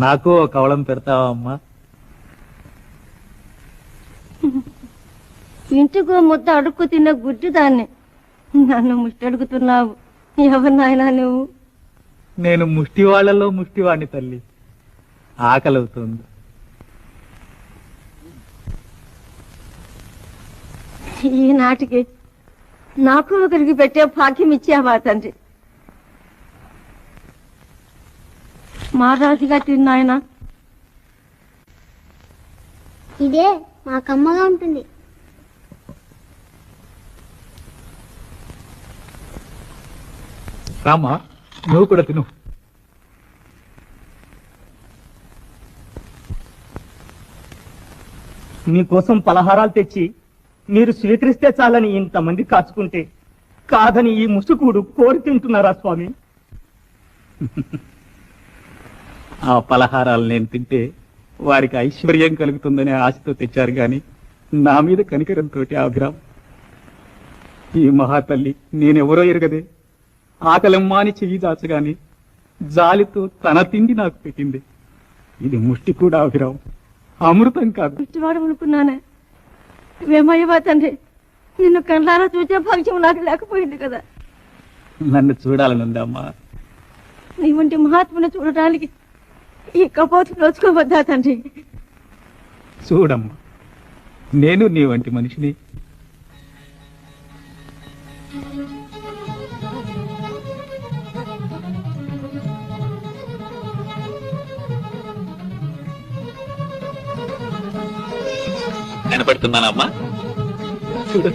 నాకు ఒక కవళం పెడతావా అమ్మా? ఇంటికో ముద్ద అడుక్కు తిన్న గుడ్డి దాన్ని నన్ను ముష్టి అడుగుతున్నావు. ఎవరు నాయనా నువ్వు? నేను ముష్టి వాళ్ళలో ముష్టివాణ్ణి తల్లి. ఆకలవుతుంది. ఈనాటికి నాకు ఒకరికి పెట్టే భాగ్యం ఇచ్చావా తండ్రి? మహారాజుగా తిన్నాయన. ఇదే మాకమ్మగా ఉంటుంది. రామా, నువ్వు కూడా తిను. మీకోసం పలహారాలు తెచ్చి మీరు స్వీకరిస్తే చాలని ఇంతమంది కాచుకుంటే కాదని ఈ ముసుకుడు కోరి తింటున్నారా స్వామి? ఆ పలహారాలు నేను తింటే వారికి ఐశ్వర్యం కలుగుతుందనే ఆశతో తెచ్చారు గాని నా మీద కనికరంతో అభిరామ్. ఈ మహాతల్లి నేనెవరో ఎరగదే ఆకలమ్మా అని చెయ్యి దాచగాని జాలితో తన తిండి నాకు పెట్టింది. ఇది ముష్టి కూడా అభిరామ్, అమృతం కాదు. ముష్టివాడు అనుకున్నానే. వేమయ్యవా తండ్రి, నిన్ను కళ్ళారా చూసే భాగ్యం నాకు లేకపోయింది కదా. నన్ను చూడాలనుందమ్మా. నీ వంటి మహాత్ముని చూడటానికి ఈ కపోతు నోచుకోవద్దా తండ్రి? చూడమ్మా, నేను నీ వంటి మనిషిని. కనపడుతున్నానమ్మా? చూడు.